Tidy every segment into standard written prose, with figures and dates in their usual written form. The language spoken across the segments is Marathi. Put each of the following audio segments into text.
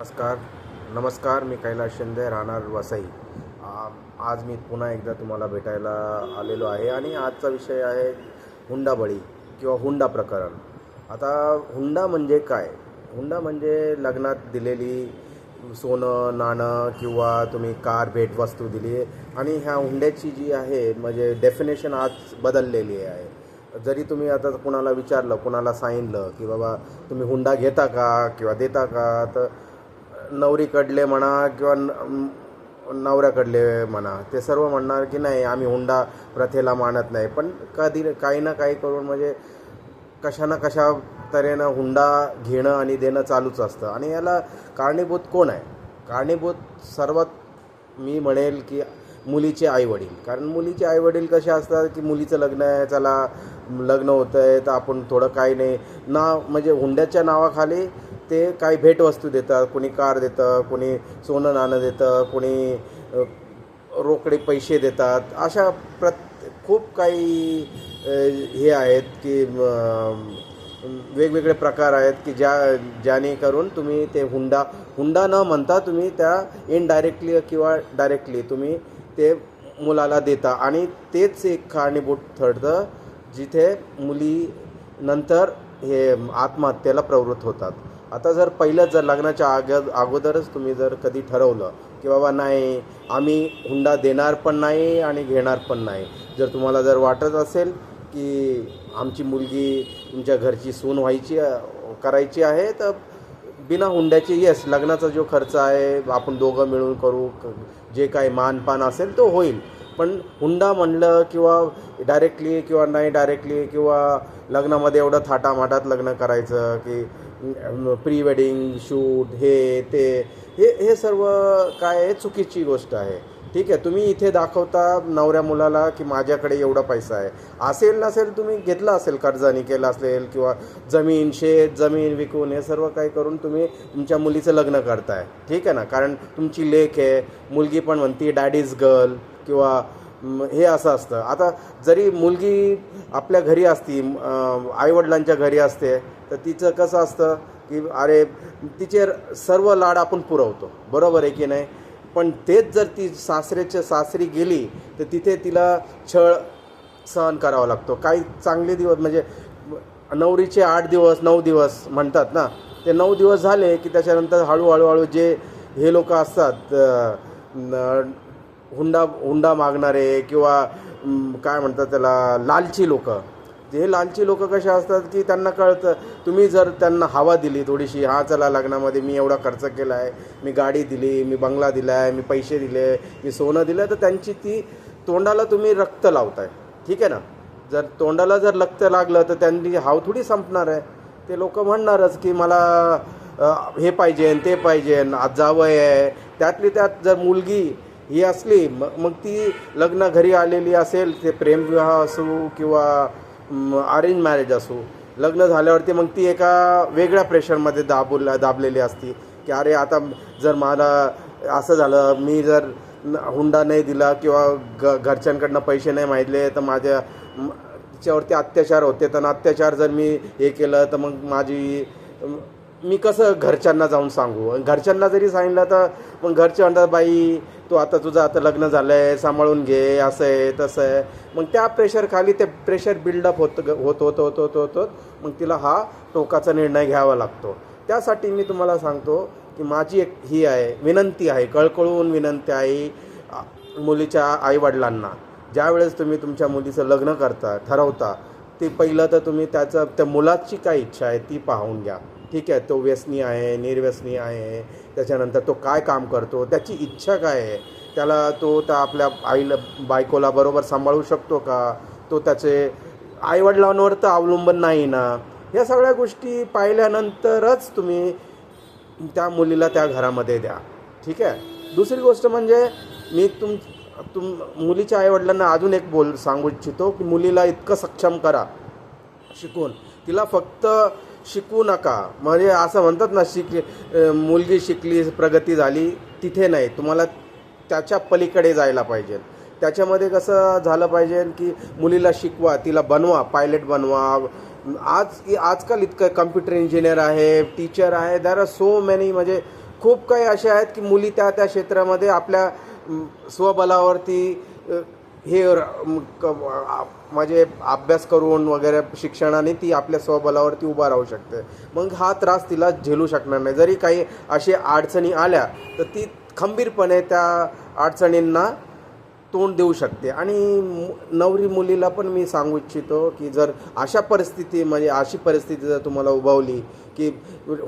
नमस्कार. मी कैलास शिंदे, राहणार वसई. आज मी पुन्हा एकदा तुम्हाला भेटायला आलेलो आहे आणि आजचा विषय आहे हुंडाबळी किंवा हुंडा प्रकरण. आता हुंडा म्हणजे काय? हुंडा म्हणजे लग्नात दिलेली सोनं, नाणं किंवा तुम्ही कार भेटवस्तू दिली आणि ह्या हुंड्याची जी आहे म्हणजे डेफिनेशन आज बदललेली आहे. जरी तुम्ही आता कुणाला विचारलं, कुणाला सांगितलं की बाबा तुम्ही हुंडा घेता का किंवा देता का, तर नवरीकडले म्हणा किंवा नवऱ्याकडले म्हणा, ते सर्व म्हणणार की नाही, आम्ही हुंडा प्रथेला मानत नाही. पण कधी काही ना काही करून म्हणजे कशा ना कशा तऱ्हेनं हुंडा घेणं आणि देणं चालूच असतं. आणि याला कारणीभूत कोण आहे? कारणीभूत सर्वात मी म्हणेल की मुलीचे आईवडील. कारण मुलीचे आईवडील कसे असतात की मुलीचं लग्न आहे, चला लग्न होतं आहे तर आपण थोडं काही नाही ना, म्हणजे हुंड्याच्या नावाखाली ते काही भेटवस्तू देतात. कोणी कार देतं, कोणी सोनं नाणं देतं, कोणी रोकडे पैसे देतात. अशा खूप काही हे आहेत की वेगवेगळे प्रकार आहेत की ज्याने करून तुम्ही ते हुंडा न म्हणता तुम्ही त्या इनडायरेक्टली किंवा डायरेक्टली तुम्ही ते मुलाला देता. आणि तेच एक कारणीभूत ठरतं जिथे मुली नंतर हे आत्महत्येला प्रवृत्त होतात. आता जर लग्नाच्या अगोदरच तुम्ही जर कधी ठरवलं की बाबा नाही, आम्ही हुंडा देणार पण नाही आणि घेणार पण नाही, जर तुम्हाला जर वाटत असेल की आमची मुलगी तुमच्या घरची सून करायची आहे, तर बिना हुंड्याची लग्नाचा जो खर्च आहे आपण दोघं मिळून करू, जे काही मानपान असेल तो होईल. पण हुंडा म्हणलं किंवा डायरेक्टली किंवा नाही डायरेक्टली किंवा लग्नामध्ये एवढं थाटामाटात लग्न करायचं की प्री वेडिंग शूट हे सर्व काय आहे, चुकीची गोष्ट आहे. ठीक आहे, तुम्ही इथे दाखवता नवऱ्या मुलाला की माझ्याकडे एवढा पैसा आहे. असेल नसेल तुम्ही घेतला असेल, कर्जाने केलं असेल किंवा जमीन विकून हे सर्व काही करून तुम्ही तुमच्या मुलीचं लग्न करताय. ठीक आहे ना, कारण तुमची लेक आहे, मुलगी पण म्हणती डॅडीज गर्ल किंवा हे असं असतं. आता जरी मुलगी आपल्या घरी असती, आईवडिलांच्या घरी असते, तर तिचं कसं असतं की अरे तिचे सर्व लाड आपण पुरवतो, बरोबर आहे की नाही. पण तेच जर ती सासरी गेली तर तिथे तिला छळ सहन करावा लागतो. काही चांगले दिवस म्हणजे नवरीचे 8 दिवस 9 दिवस म्हणतात ना, ते 9 दिवस झाले की त्याच्यानंतर हळूहळू जे हे लोक असतात हुंडा मागणारे किंवा काय म्हणतात त्याला लालची लोक. हे लालची लोक कसे असतात की त्यांना कळतं, तुम्ही जर त्यांना हवा दिली थोडीशी, हा चला लग्नामध्ये मी एवढा खर्च केला आहे, मी गाडी दिली, मी बंगला दिला आहे, मी पैसे दिले, मी सोनं दिलं, तर त्यांची ती तोंडाला तुम्ही रक्त लावताय. ठीक आहे ना. जर तोंडाला जर रक्त लागलं तर त्यांनी हाव थोडी संपणार आहे. ते लोक म्हणणारच की मला हे पाहिजे ते पाहिजे, आज जावं आहे. त्यातली त्यात जर मुलगी ही असली मग ती लग्न घरी आलेली असेल, ते प्रेमविवाह असो किंवा अरेंज मॅरेज असो, लग्न झाल्यावरती मग ती एका वेगळ्या प्रेशरमध्ये दाबलेली असती की अरे आता जर मला असं झालं, मी जर हुंडा नाही दिला किंवा घरच्यांकडनं पैसे नाही मागितले तर तिच्यावरती अत्याचार होते. तर अत्याचार जर मी हे केलं तर मग मी कसं घरच्यांना जाऊन सांगू. घरच्यांना जरी सांगितलं तर मग घरचे म्हणतात, बाई तू तुझं आता लग्न झालं आहे, सांभाळून घे, असं आहे तसं आहे. मग त्या प्रेशरखाली ते प्रेशर बिल्डअप होत मग तिला हा टोकाचा निर्णय घ्यावा लागतो. त्यासाठी मी तुम्हाला सांगतो की माझी एक विनंती आहे, कळकळून विनंती आहे मुलीच्या आईवडिलांना, ज्यावेळेस तुम्ही तुमच्या मुलीचं लग्न ठरवता, ते पहिलं तर तुम्ही त्या मुलाची काय इच्छा आहे ती पाहून घ्या. ठीक आहे, तो व्यसनी आहे, निर्व्यसनी आहे, त्याच्यानंतर तो काय काम करतो, त्याची इच्छा काय आहे, त्याला तर आपल्या बायकोला बरोबर सांभाळू शकतो का, तो त्याचे आईवडिलांवर तर अवलंबन नाही ना. या सगळ्या गोष्टी पाहिल्यानंतरच तुम्ही त्या मुलीला त्या घरामध्ये द्या. ठीक आहे. दुसरी गोष्ट म्हणजे मी मुलीच्या आईवडिलांना अजून एक सांगू इच्छितो की मुलीला इतकं सक्षम करा शिकून, तिला फक्त शिकू नका. म्हणजे असं म्हणतात ना, मुलगी शिकली प्रगती झाली, तिथे नाही, तुम्हाला त्याच्या पलीकडे जायला पाहिजे. त्याच्यामध्ये कसं झालं पाहिजे की मुलीला शिकवा, तिला बनवा, पायलट बनवा. आजकाल इतकं कम्प्युटर इंजिनियर आहे, टीचर आहे, देर आर सो मेनी, म्हणजे खूप काही असे आहेत की मुली त्या त्या क्षेत्रामध्ये आपल्या स्वबलावरती हे म्हणजे अभ्यास करून वगैरे शिक्षणाने ती आपल्या स्वबलावरती उभा राहू शकते. मग हा त्रास तिला झेलू शकणार नाही. जरी काही असे अडचणी आल्या तर ती खंबीरपणे त्या अडचणींना तोंड देऊ शकते. आणि नवरी मुलीला पण मी सांगू इच्छितो की जर अशा परिस्थिती म्हणजे अशी परिस्थिती जर तुम्हाला उद्भवली की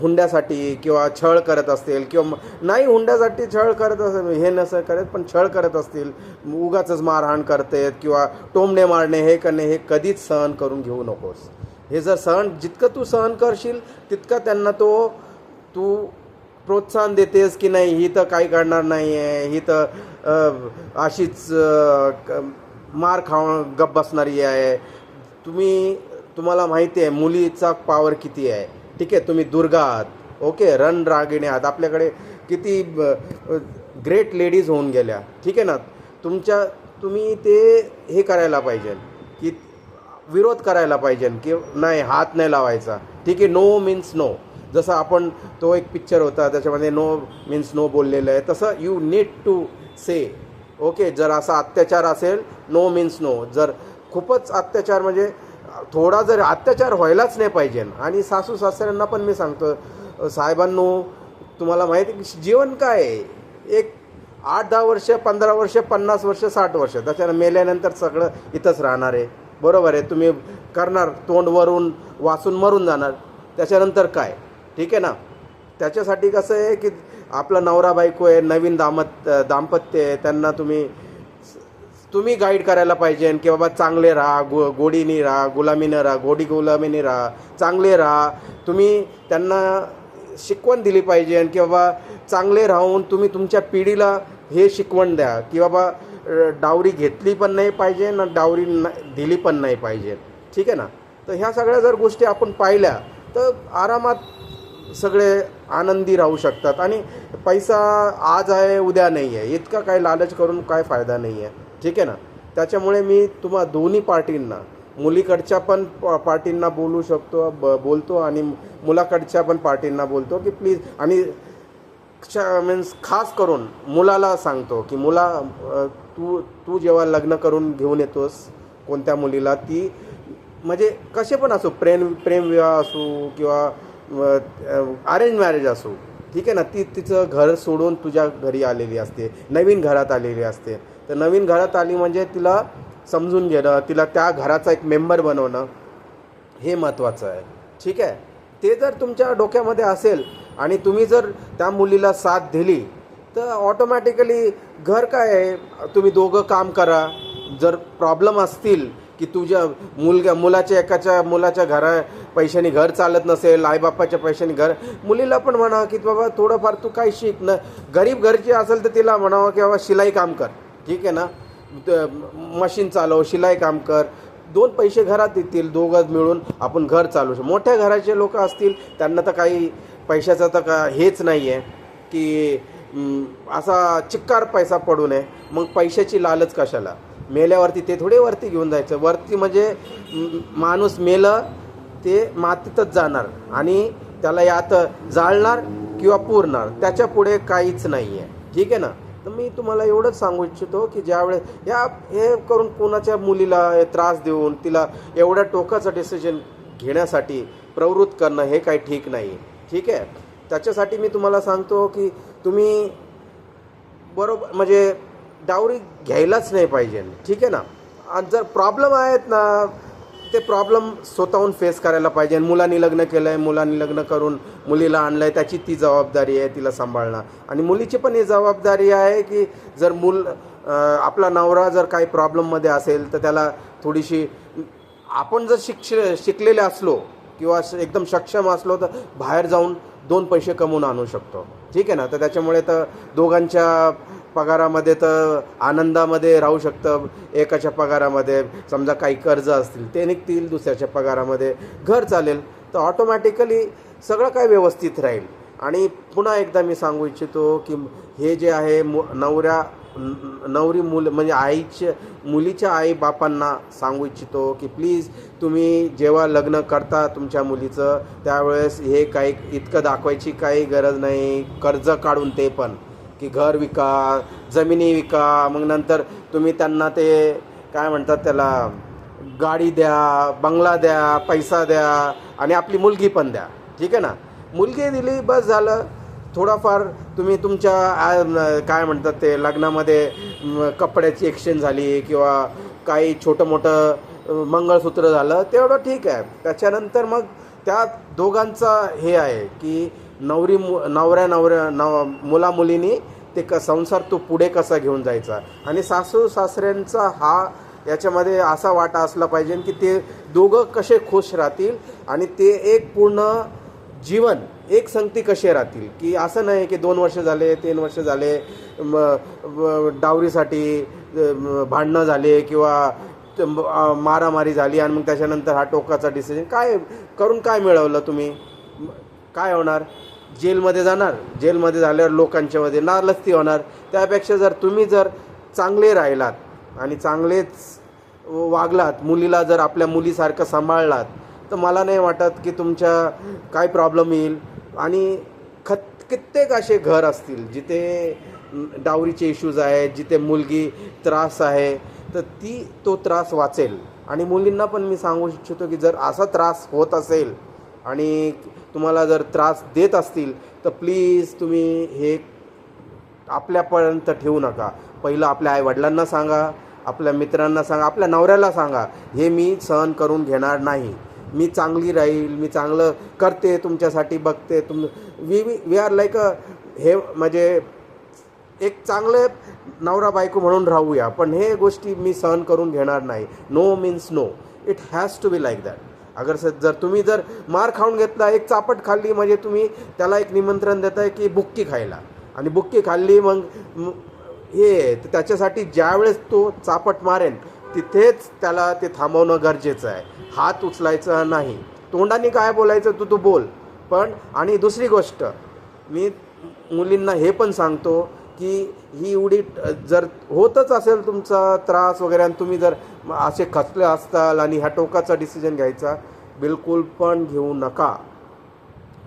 हुंड्यासाठी किंवा छळ करत असतील किंवा नाही हुंड्यासाठी छळ करत असेल हे नसं करत पण छळ करत असतील, उगाचच मारहाण करतेत किंवा टोमणे मारणे हे करणे, हे कधीच सहन करून घेऊ नकोस. हे जर जितकं तू सहन करशील तितकं त्यांना तू प्रोत्साहन देतेस की नाही ही तर काही करणार नाही आहे, ही तर अशीच मार गप बसणारी आहे. तुम्हाला माहिती आहे मुलीचा पॉवर किती आहे. ठीक आहे, तुम्ही दुर्गा आहात, ओके, रणरागिणी आहात, आपल्याकडे किती ग्रेट लेडीज होऊन गेल्या. ठीक आहे ना, तुम्ही ते हे करायला पाहिजे की विरोध करायला पाहिजे की नाही हात नाही लावायचा. ठीक आहे, नो मीन्स नो. जसं आपण तो एक पिक्चर होता त्याच्यामध्ये नो मीन्स नो बोललेलं आहे, तसं you need to say. Okay, जर असा अत्याचार असेल नो मीन्स नो. जर खूपच अत्याचार म्हणजे थोडा जर अत्याचार व्हायलाच नाही पाहिजे. आणि सासू सासऱ्यांना पण मी सांगतो साहेबांनो, तुम्हाला माहिती आहे की जीवन काय आहे, एक 8-10 वर्ष, 15 वर्ष, 50 वर्ष, 60 वर्ष, त्याच्यानं मेल्यानंतर सगळं इथंच राहणार आहे. बरोबर आहे, तुम्ही करणार तोंड वरून वाचून मरून जाणार, त्याच्यानंतर काय. ठीक आहे ना. त्याच्यासाठी कसं आहे की आपला नवरा बायको आहे, नवीन दाम्पत्य आहे, त्यांना तुम्ही गाईड करायला पाहिजे की बाबा चांगले राहा, गोडीने राहा, गुलामीनं राहा, गुलामीने राहा, चांगले राहा. तुम्ही त्यांना शिकवण दिली पाहिजे की बाबा चांगले राहून तुम्ही तुमच्या पिढीला हे शिकवण द्या की बाबा डावरी घेतली पण नाही पाहिजे ना डावरी दिली पण नाही पाहिजे. ठीक आहे ना. तर ह्या सगळ्या जर गोष्टी आपण पाहिल्या तर आरामात सगळे आनंदी राहू शकतात. आणि पैसा आज आहे उद्या नाही आहे, इतका काही लालच करून काय फायदा नाही आहे. ठीक आहे ना. त्याच्यामुळे मी दोन्ही पार्टींना, मुलीकडच्या पण पार्टींना बोलतो आणि मुलाकडच्या पण पार्टींना बोलतो की प्लीज, आणि मीन्स खास करून मुलाला सांगतो की तू जेव्हा लग्न करून घेऊन येतोस कोणत्या मुलीला, ती म्हणजे कसे पण असो, प्रेमविवाह असो किंवा अरेंज मॅरेज असो, ठीक आहे ना, ती तिचं घर सोडून तुझ्या घरी आलेली असते, नवीन घरात आलेली असते. तर नवीन घरात आली म्हणजे तिला समजून घेणं, तिला त्या घराचा एक मेंबर बनवणं हे महत्त्वाचं आहे. ठीक आहे. ते जर तुमच्या डोक्यामध्ये असेल आणि तुम्ही जर त्या मुलीला साथ दिली तर ऑटोमॅटिकली घर काय आहे, तुम्ही दोघं काम करा. जर प्रॉब्लेम असतील की तुझ्या मुलाच्या पैशाने घर चालत नसेल, आईबापाच्या पैशाने घर, मुलीला पण म्हणावं की बाबा थोडंफार तू काय शिक ना. गरीब घरची असेल तर तिला म्हणावं की बाबा शिलाई काम कर. ठीक आहे ना, मशीन चालव, शिलाई काम कर, 2 पैसे घरात येतील, दोघं मिळून आपण घर चालवू शकतो. मोठ्या घराचे लोक असतील त्यांना तर काही पैशाचं तर हेच नाही आहे की असा चिक्कार पैसा पडू नये. मग पैशाची लालच कशाला, मेल्यावरती ते थोडे वरती घेऊन जायचं. वरती म्हणजे माणूस मेलं ते मातीतच जाणार आणि त्याला यात जाळणार किंवा पुरणार, त्याच्या पुढे काहीच नाही आहे. ठीक आहे ना. तर मी तुम्हाला एवढंच सांगू इच्छितो की ज्यावेळेस हे करून कोणाच्या मुलीला त्रास देऊन तिला एवढ्या टोकाचं डिसिजन घेण्यासाठी प्रवृत्त करणं हे काही ठीक नाही आहे. ठीक आहे. त्याच्यासाठी मी तुम्हाला सांगतो की तुम्ही बरोबर म्हणजे डावरी घ्यायलाच नाही पाहिजे. ठीक आहे ना. आणि जर प्रॉब्लेम आहेत ना ते प्रॉब्लेम स्वतःहून फेस करायला पाहिजे. मुलांनी लग्न केलं आहे, मुलांनी लग्न करून मुलीला आणलं आहे, त्याची ती जबाबदारी आहे तिला सांभाळणं. आणि मुलीची पण ही जबाबदारी आहे की जर आपला नवरा जर काही प्रॉब्लेममध्ये असेल तर त्याला थोडीशी, आपण जर शिकलेले असलो किंवा एकदम सक्षम असलो तर बाहेर जाऊन 2 पैसे कमवून आणू शकतो. ठीक आहे ना. तर त्याच्यामुळे तर दोघांच्या पगारामध्ये तर आनंदामध्ये राहू शकतं. एकाच्या पगारामध्ये समजा काही कर्ज असतील ते निघतील, दुसऱ्याच्या पगारामध्ये घर चालेल, तर ऑटोमॅटिकली सगळं काय व्यवस्थित राहील. आणि पुन्हा एकदा मी सांगू इच्छितो की हे जे आहे नवरी म्हणजे मुलीच्या आईबापांना सांगू इच्छितो की प्लीज तुम्ही जेव्हा लग्न करता तुमच्या मुलीचं त्यावेळेस हे काही इतकं दाखवायची काही गरज नाही. कर्ज काढून ते पण की घर विका, जमिनी विका, मग नंतर तुम्ही त्यांना ते काय म्हणतात त्याला गाडी द्या, बंगला द्या, पैसा द्या आणि आपली मुलगी पण द्या. ठीक आहे ना. मुलगी दिली बस झालं. थोडाफार तुम्ही तुमच्या काय म्हणतात ते लग्नामध्ये कपड्याची एक्सचेंज झाली किंवा काही छोटं मोठं मंगळसूत्र झालं तेवढं ठीक आहे. त्याच्यानंतर मग त्या दोघांचा हे आहे की मुलामुलींनी ते संसार तो पुढे कसा घेऊन जायचा आणि सासू सासऱ्यांचा हा याच्यामध्ये असा वाटा असला पाहिजे की ते दोघं कसे खुश राहतील आणि ते एक पूर्ण जीवन एक संगती कसे राहतील. की असं नाही की 2 वर्ष झाले 3 वर्ष झाले डावरीसाठी भांडणं झाले किंवा मारामारी झाली आणि मग त्याच्यानंतर हा टोकाचा डिसिजन काय करून काय मिळवलं तुम्ही. काय होणार. जेलमध्ये जाणार. जेलमध्ये झाल्यावर लोकांच्यामध्ये नालस्ती होणार. त्यापेक्षा जर तुम्ही जर चांगले राहिलात आणि चांगलेच वागलात, मुलीला जर आपल्या मुलीसारखं सांभाळलात तर मला नाही वाटत की तुमच्या काय प्रॉब्लेम येईल. आणि कित्येक असे घर असतील जिथे डावरीचे इश्यूज आहेत, जिथे मुलगी त्रास आहे तर तो त्रास वाचेल. आणि मुलींना पण मी सांगू इच्छितो की जर असा त्रास होत असेल आणि तुम्हाला जर त्रास देत असतील तर प्लीज तुम्ही हे आपल्यापर्यंत ठेवू नका. पहिलं आपल्या आईवडिलांना सांगा, आपल्या मित्रांना सांगा, आपल्या नवऱ्याला सांगा हे मी सहन करून घेणार नाही. मी चांगली राहील, मी चांगलं करते तुमच्यासाठी बघते. वी आर लाईक हे म्हणजे एक चांगले नवरा बायको म्हणून राहूया, पण हे गोष्टी मी सहन करून घेणार नाही. No means no. It has to be like that. जर तुम्ही जर मार खाऊन घेतला, एक चापट खाल्ली म्हणजे तुम्ही त्याला एक निमंत्रण देताय की बुक्की खायला आणि बुक्की खाल्ली मग हे तर त्याच्यासाठी ज्यावेळेस तो चापट मारेन तिथेच त्याला ते थांबवणं गरजेचं आहे. हात उचलायचा नाही. तोंडाने काय बोलायचं तू बोल. पण आणि दुसरी गोष्ट मी मुलींना हे पण सांगतो की ही एवढी जर होतच असेल तुमचा त्रास वगैरे आणि तुम्ही जर असे खचले असताल आणि ह्या टोकाचा डिसिजन घ्यायचा बिलकुल पण घेऊ नका.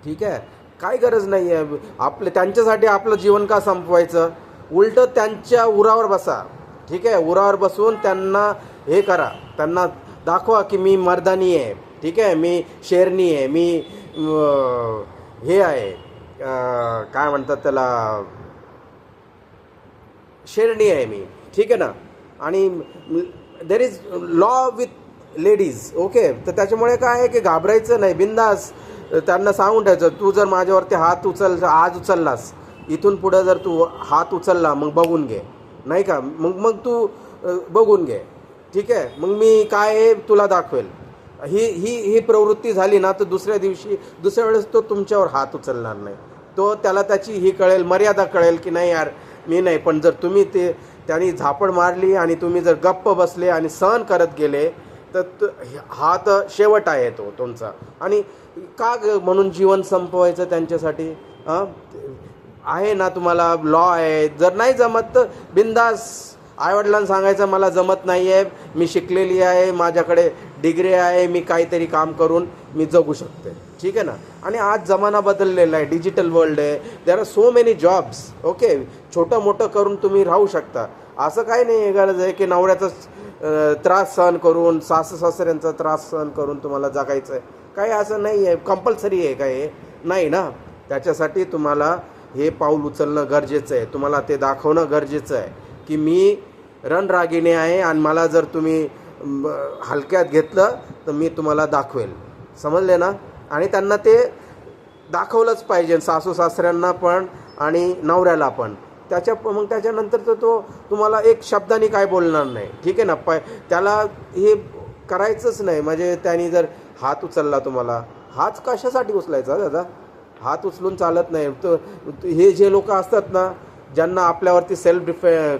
ठीक आहे. काय गरज नाही आहे त्यांच्यासाठी आपलं जीवन का संपवायचं. उलटं त्यांच्या उरावर बसा. ठीक आहे. उरावर बसून त्यांना हे करा, त्यांना दाखवा की मी मर्दानी आहे. ठीक आहे. मी शेरनी आहे, मी हे आहे काय म्हणतात त्याला शेरणी आहे मी. ठीक आहे ना. आणि there is law with ladies. Okay. तर त्याच्यामुळे काय आहे की घाबरायचं नाही. बिंदास त्यांना सांगून ठेवायचं तू जर माझ्यावरती हात आज उचललास, इथून पुढं जर तू हात उचलला मग बघून घे. नाही का. मग तू बघून घे. ठीक आहे. मग मी काय आहे तुला दाखवेल. ही प्रवृत्ती झाली ना तर दुसऱ्या वेळेस तो तुमच्यावर हात उचलणार नाही. त्याला त्याची ही कळेल, मर्यादा कळेल की नाही यार मी नाही. पण जर तुम्ही त्यांनी झापड मारली आणि तुम्ही जर गप्प बसले आणि सहन करत गेले तर हा तर शेवट आहे तो तुमचा. आणि का म्हणून जीवन संपवायचं त्यांच्यासाठी. आहे ना तुम्हाला लॉ आहे. जर नाही जमत तर बिंदास आईवडिलांना सांगायचं मला जमत नाही आहे, मी शिकलेली आहे, माझ्याकडे डिग्री आहे, मी काहीतरी काम करून मी जगू शकते. ठीक आहे ना. आणि आज जमाना बदललेला आहे, डिजिटल वर्ल्ड आहे. There are so many jobs. Okay. छोटं मोठं करून तुम्ही राहू शकता. असं काही नाही गरज आहे की नवऱ्याचा त्रास सहन करून, सासऱ्यांचा त्रास सहन करून तुम्हाला जगायचं आहे. काही असं नाही आहे. कंपल्सरी आहे काय नाही ना. त्याच्यासाठी तुम्हाला हे पाऊल उचलणं गरजेचं आहे. तुम्हाला ते दाखवणं गरजेचं आहे की मी रणरागिणी आहे आणि मला जर तुम्ही हलक्यात घेतलं तर मी तुम्हाला दाखवेल. समजले ना. आणि त्यांना ते दाखवलंच पाहिजे, सासू सासऱ्यांना पण आणि नवऱ्याला पण. मग त्याच्यानंतर तर तो तुम्हाला एक शब्दाने काय बोलणार नाही. ठीक आहे ना. त्याला हे करायचंच नाही. म्हणजे त्यांनी जर हात उचलला तुम्हाला, हात कशासाठी उचलायचा दादा. हात उचलून चालत नाही. तर हे जे लोक असतात ना ज्यांना आपल्यावरती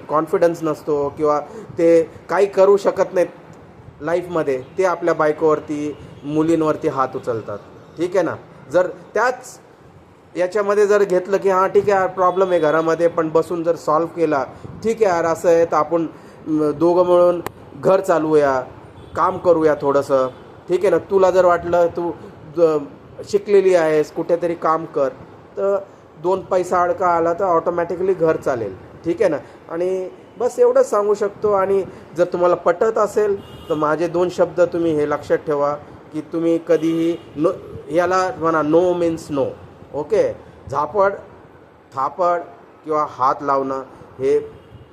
कॉन्फिडन्स नसतो किंवा ते काही करू शकत नाहीत लाईफमध्ये, ते आपल्या बायकोवरती मुलींवरती हात उचलतात. ठीक आहे ना. जर त्याच याच्यामध्ये जर घेतलं की हां ठीक आहे यार प्रॉब्लेम आहे घरामध्ये, पण बसून जर सॉल्व्ह केला, ठीक आहे यार असं आहे तर आपण दोघं मिळून घर चालवूया, काम करूया थोडंसं, ठीक आहे ना. तुला जर वाटलं तू शिकलेली आहेस, कुठेतरी काम कर, तर 2 पैसा अडका आला तर ऑटोमॅटिकली घर चालेल, ठीक आहे ना. आणि बस एवढंच सांगू शकतो. आणि जर तुम्हाला पटत असेल तर माझे 2 शब्द तुम्ही हे लक्षात ठेवा की तुम्ही कधीही नो, याला म्हणा नो मीन्स नो. ओके, झापड थापड किंवा हात लावणं हे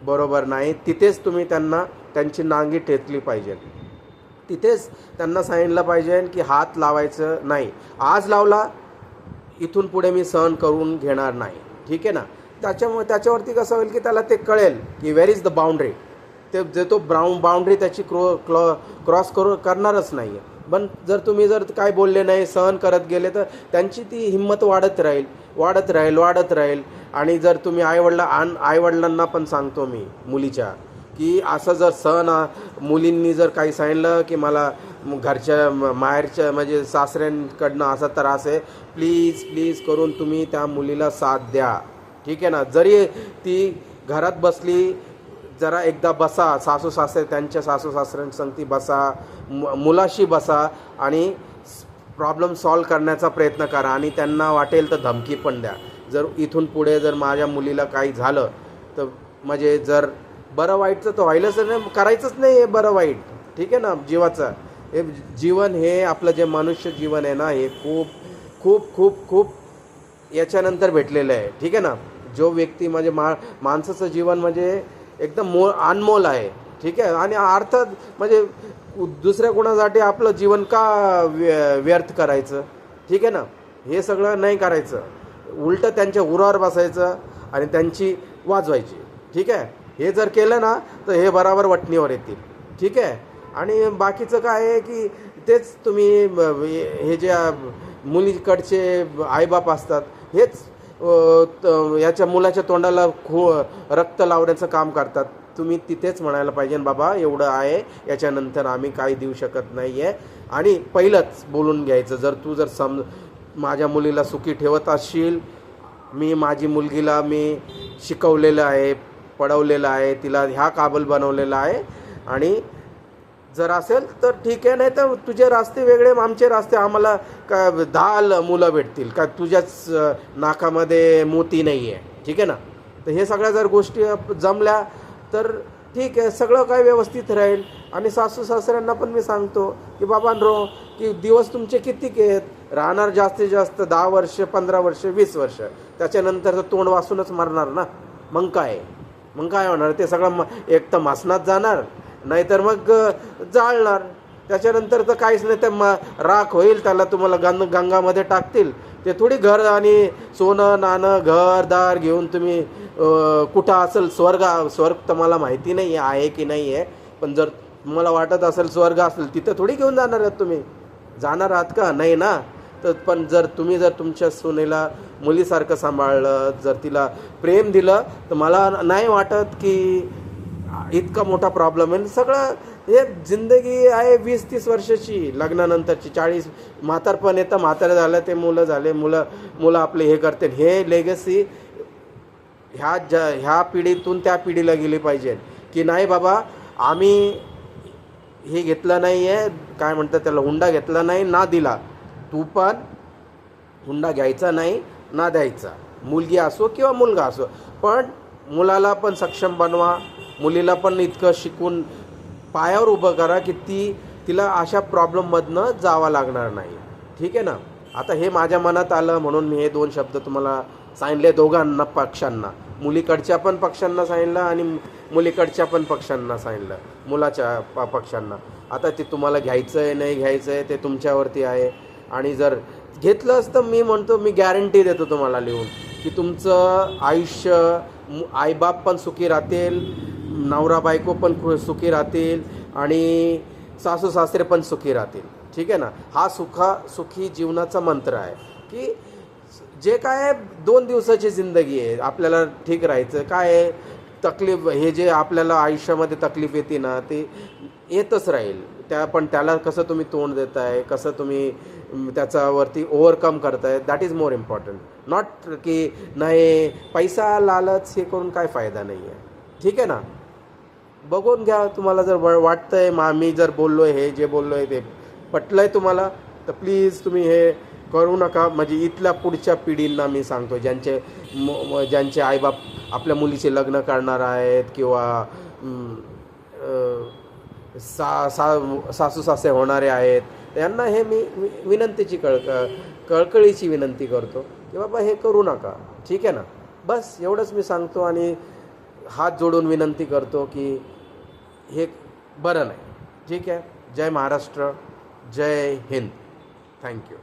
बरोबर नाही. तिथेच तुम्ही त्यांची नांगी टेचली पाहिजे. तिथेच त्यांना सांगितलं पाहिजे की हात लावायचं नाही. आज लावला, इथून पुढे मी सहन करून घेणार नाही, ठीक आहे ना. त्याच्यावरती कसं होईल की त्याला ते कळेल की वेअर इज द बाउंड्री. ते जे तो बाउंड्री त्याची क्रॉस करणारच नाही आहे. पण जर तुम्ही काय बोलले नाही, सहन करत गेले, तर त्यांची ती हिंमत वाढत राहील. आणि जर तुम्ही आईवडिलांना पण सांगतो मी मुलीच्या की असं जर मुलींनी जर काही सांगितलं की मला घरच्या माहेरच्या म्हणजे सासऱ्यांकडनं असा त्रास आहे, प्लीज करून तुम्ही त्या मुलीला साथ द्या, ठीक आहे ना. जरी ती घरात बसली, जरा एकदा बसा, त्यांच्या सासू सासऱ्यांसंगती बसा, मुलाशी बसा आणि प्रॉब्लेम सॉल्व करण्याचा प्रयत्न करा. आणि त्यांना वाटेल तर धमकी पण द्या. जर इथून पुढे जर माझ्या मुलीला काही झालं तर म्हणजे जर बरं वाईटचं तर व्हायलाच नाही, करायचंच नाही हे बरं वाईट, ठीक आहे ना. हे जीवन, हे आपलं जे मनुष्य जीवन आहे ना, हे खूप खूप खूप खूप याच्यानंतर भेटलेलं आहे, ठीक आहे ना. जो व्यक्ती म्हणजे माणसाचं जीवन म्हणजे एकदम अनमोल आहे, ठीक आहे. आणि अर्थात म्हणजे दुसऱ्या कोणासाठी आपलं जीवन का व्यर्थ करायचं, ठीक आहे ना. हे सगळं नाही करायचं. उलटं त्यांच्या उरावर बसायचं आणि त्यांची वाजवायची, ठीक आहे. हे जर केलं ना तर हे बराबर वटणीवर येतील, ठीक आहे. आणि बाकीचं काय आहे की तेच तुम्ही हे जे मुलीकडचे आईबाप असतात हेच याच्या मुलाच्या तोंडाला रक्त लावण्याचं काम करतात. तुम्ही तिथेच म्हणायला पाहिजे बाबा एवढं आहे, याच्यानंतर आम्ही काही देऊ शकत नाही आहे. आणि पहिलंच बोलून घ्यायचं, जर माझ्या मुलीला सुखी ठेवत असशील, माझी मुलगीला मी शिकवलेलं आहे, पडवलेलं आहे, तिला ह्या काबल बनवलेलं आहे, आणि जर असेल तर ठीक आहे, नाही तर तुझे रास्ते वेगळे, आमचे रास्ते, आम्हाला का 10 मुलं भेटतील का, तुझ्याच नाकामध्ये मोती नाही आहे, ठीक आहे ना. तर हे सगळ्या जर गोष्टी जमल्या तर ठीक आहे, सगळं काय व्यवस्थित राहील. आणि सासू सासऱ्यांना पण मी सांगतो की बाबांनो, की दिवस तुमचे किती आहेत, राहणार जास्तीत जास्त 10 वर्ष, 15 वर्ष, 20 वर्ष, त्याच्यानंतर तर तोंड वासूनच मरणार ना. मग काय होणार, ते सगळं एक तर मासनात जाणार, नाहीतर मग जाळणार. त्याच्यानंतर तर काहीच नाही, तर राख होईल, त्याला तुम्हाला गंगामध्ये टाकतील. ते थोडी घर आणि सोनं नाणं घरदार घेऊन तुम्ही कुठं असेल स्वर्ग तर मला माहिती नाही आहे की नाही आहे, पण जर तुम्हाला वाटत असेल स्वर्ग असेल तिथं थोडी घेऊन जाणार आहात तुम्ही, जाणार आहात का, नाही ना. तर पण जर तुमच्या सुनेला मुलीसारखं सांभाळलं, जर तिला प्रेम दिलं, तर मला नाही वाटत की इतका मोठा प्रॉब्लेम आहे. सगळं हे जिंदगी आहे 20-30 वर्षाची, लग्नानंतरची, 40 म्हातारपण येतं, म्हातारे झालं, ते मुलं झाले, मुलं आपले हे करते. हे लेगसी ह्या पिढीतून त्या पिढीला गेली पाहिजे की नाही बाबा, आम्ही हे घेतलं नाही आहे, काय म्हणतात त्याला, हुंडा घेतला नाही ना दिला, तू पण हुंडा घ्यायचा नाही ना द्यायचा, मुलगी असो किंवा मुलगा असो, पण मुलाला पण सक्षम बनवा, मुलीला पण इतकं शिकून पायावर उभं करा की तिला अशा प्रॉब्लेममधनं जावं लागणार नाही, ठीक आहे ना. आता हे माझ्या मनात आलं म्हणून मी हे 2 शब्द तुम्हाला सांगितले, दोघांना पक्षांना, मुलीकडच्या पण पक्षांना सांगितलं आणि मुलीकडच्या पण पक्षांना सांगितलं, मुलाच्या पक्षांना. आता ते तुम्हाला घ्यायचं आहे नाही घ्यायचं आहे ते तुमच्यावरती आहे. आणि जर घेतलंच तर मी म्हणतो, मी गॅरंटी देतो तुम्हाला लिहून की तुमचं आयुष्य, आईबाप पण सुखी राहतील, नवरा बायको पण सुखी राहतील आणि सासू सासरे पण सुखी राहतील, ठीक आहे ना. हा सुखी जीवनाचा मंत्र आहे की जे काय 2 दिवसाची जिंदगी आहे, आपल्याला ठीक राहायचं, काय आहे तकलीफ हे जे आपल्याला आयुष्यामध्ये तकलीफ येते ना ते येतच राहील. पण त्याला कसं तुम्ही तोंड देताय, कसं तुम्ही त्याच्यावरती ओव्हरकम करताय, that is more important. Not की नाही पैसा लालच हे करून काय फायदा नाही आहे. ठीक आहे ना. बघून घ्या, तुम्हाला जर वाटतंय मी जर बोललो आहे हे जे बोललो आहे ते पटलं आहे तुम्हाला तर प्लीज तुम्ही हे करू नका. म्हणजे इथल्या पुढच्या पिढींना मी सांगतो ज्यांचे आईबाप आपल्या मुलीचे लग्न करणार आहेत किंवा सासू सासे होणारे आहेत त्यांना हे मी विनंतीची कळकळीची विनंती करतो की बाबा हे करू नका. ठीक आहे ना. बस एवढंच मी सांगतो आणि हात जोडून विनंती करतो की हे बरं नाही. ठीक आहे. जय महाराष्ट्र, जय हिंद. थँक्यू.